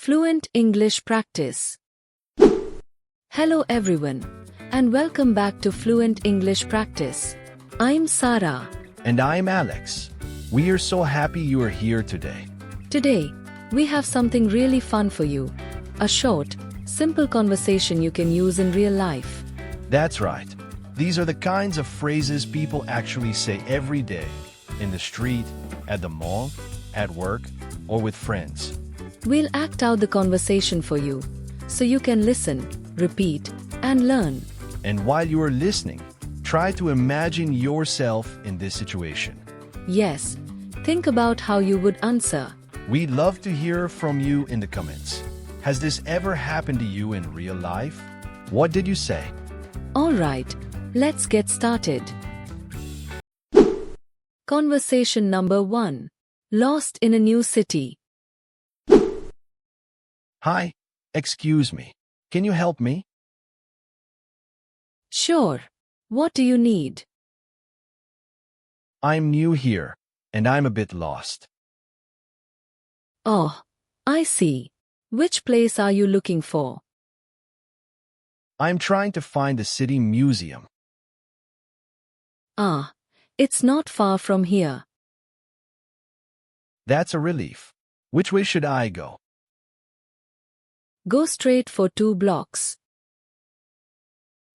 Fluent English Practice. Hello everyone, and welcome back to Fluent English Practice. I'm Sarah. And I'm Alex. We are so happy you are here today. Today, we have something really fun for you. A short, simple conversation you can use in real life. That's right. These are the kinds of phrases people actually say every day. In the street, at the mall, at work, or with friends. We'll act out the conversation for you, so you can listen, repeat, and learn. And while you are listening, try to imagine yourself in this situation. Yes, think about how you would answer. We'd love to hear from you in the comments. Has this ever happened to you in real life? What did you say? Alright, let's get started. Conversation number 1. Lost in a new city. Hi, excuse me. Can you help me? Sure. What do you need? I'm new here, and I'm a bit lost. Oh, I see. Which place are you looking for? I'm trying to find the city museum. Ah, it's not far from here. That's a relief. Which way should I go? Go straight for 2 blocks.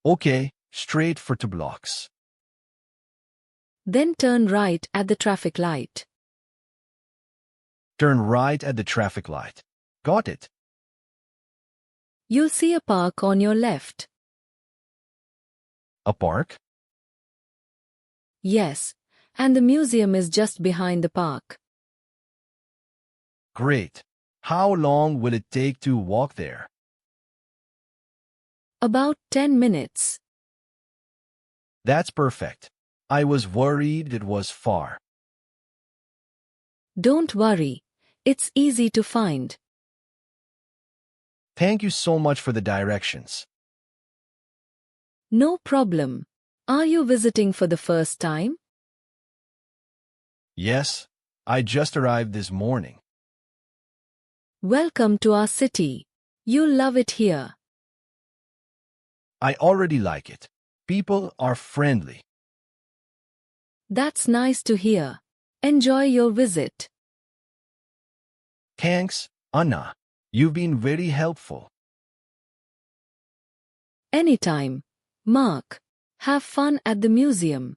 Okay, straight for 2 blocks. Then turn right at the traffic light. Turn right at the traffic light. Got it. You'll see a park on your left. A park? Yes, and the museum is just behind the park. Great. How long will it take to walk there? About 10 minutes. That's perfect. I was worried it was far. Don't worry, it's easy to find. Thank you so much for the directions. No problem. Are you visiting for the first time? Yes, I just arrived this morning. Welcome to our city. You'll love it here. I already like it. People are friendly. That's nice to hear. Enjoy your visit. Thanks, Anna. You've been very helpful. Anytime. Mark. Have fun at the museum.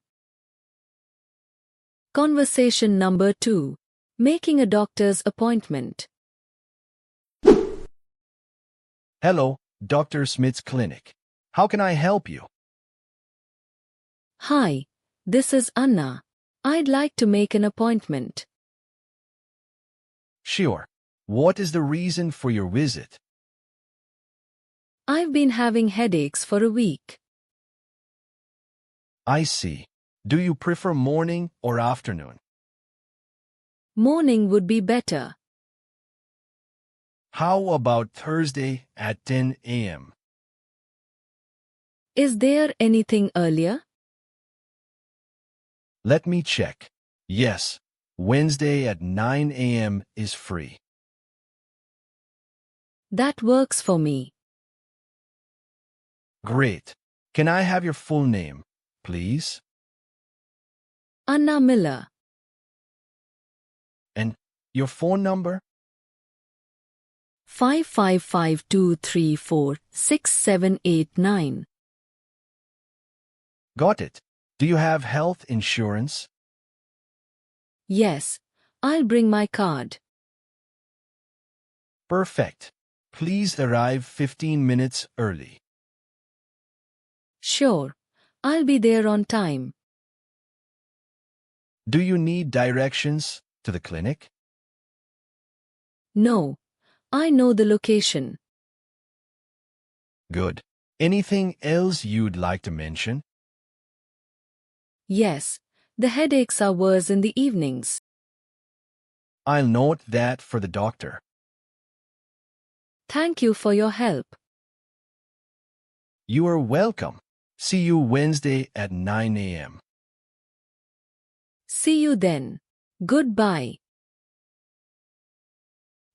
Conversation number 2. Making a doctor's appointment. Hello, Dr. Smith's clinic. How can I help you? Hi, this is Anna. I'd like to make an appointment. Sure. What is the reason for your visit? I've been having headaches for a week. I see. Do you prefer morning or afternoon? Morning would be better. How about Thursday at 10 a.m.? Is there anything earlier? Let me check. Yes, Wednesday at 9 a.m. is free. That works for me. Great. Can I have your full name, please? Anna Miller. And your phone number? 5552346789. Got it. Do you have health insurance? Yes, I'll bring my card. Perfect. Please arrive 15 minutes early. Sure, I'll be there on time. Do you need directions to the clinic? No, I know the location. Good. Anything else you'd like to mention? Yes, the headaches are worse in the evenings. I'll note that for the doctor. Thank you for your help. You are welcome. See you Wednesday at 9 a.m. See you then. Goodbye.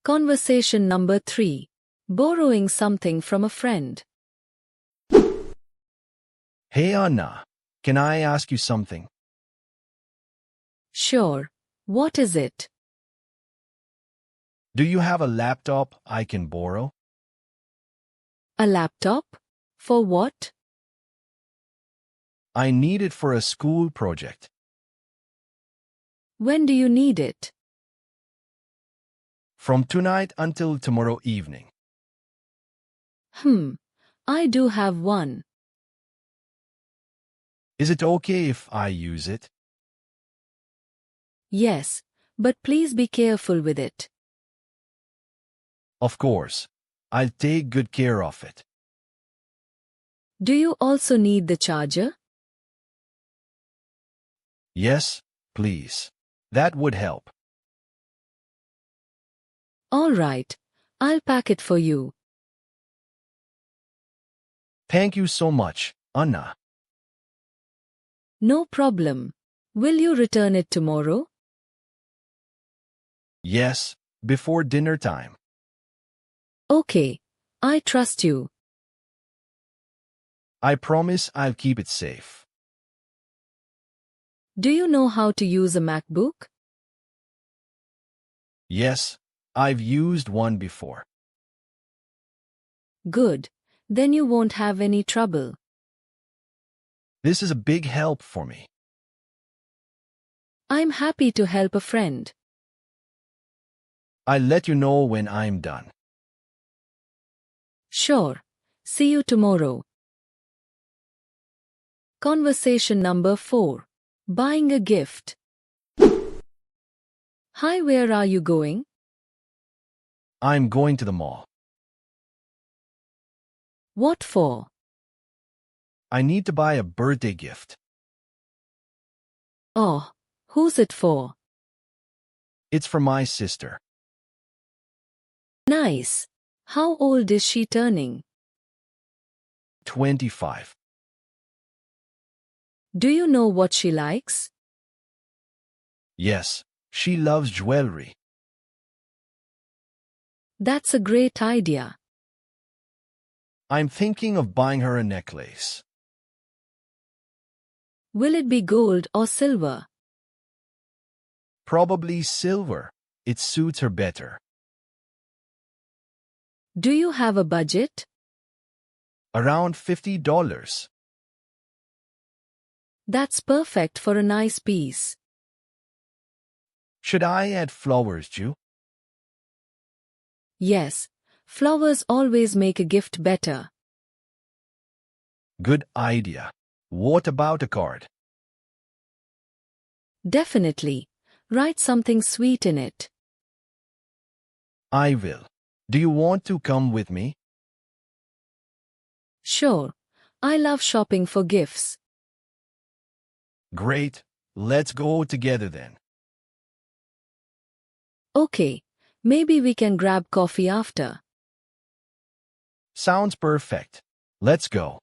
Conversation number 3. Borrowing something from a friend. Hey Anna, can I ask you something? Sure. What is it? Do you have a laptop I can borrow? A laptop? For what? I need it for a school project. When do you need it? From tonight until tomorrow evening. I do have one. Is it okay if I use it? Yes, but please be careful with it. Of course. I'll take good care of it. Do you also need the charger? Yes, please. That would help. All right. I'll pack it for you. Thank you so much, Anna. No problem. Will you return it tomorrow? Yes, before dinner time. Okay. I trust you. I promise I'll keep it safe. Do you know how to use a MacBook? Yes, I've used one before. Good. Then you won't have any trouble. This is a big help for me. I'm happy to help a friend. I'll let you know when I'm done. Sure. See you tomorrow. Conversation number 4. Buying a gift. Hi, where are you going? I'm going to the mall. What for? I need to buy a birthday gift. Oh, who's it for? It's for my sister. Nice. How old is she turning? 25. Do you know what she likes? Yes, she loves jewelry. That's a great idea. I'm thinking of buying her a necklace. Will it be gold or silver? Probably silver. It suits her better. Do you have a budget? Around $50. That's perfect for a nice piece. Should I add flowers, Ju? Yes, flowers always make a gift better. Good idea. What about a card? Definitely. Write something sweet in it. I will. Do you want to come with me? Sure. I love shopping for gifts. Great. Let's go together then. Okay. Maybe we can grab coffee after. Sounds perfect. Let's go.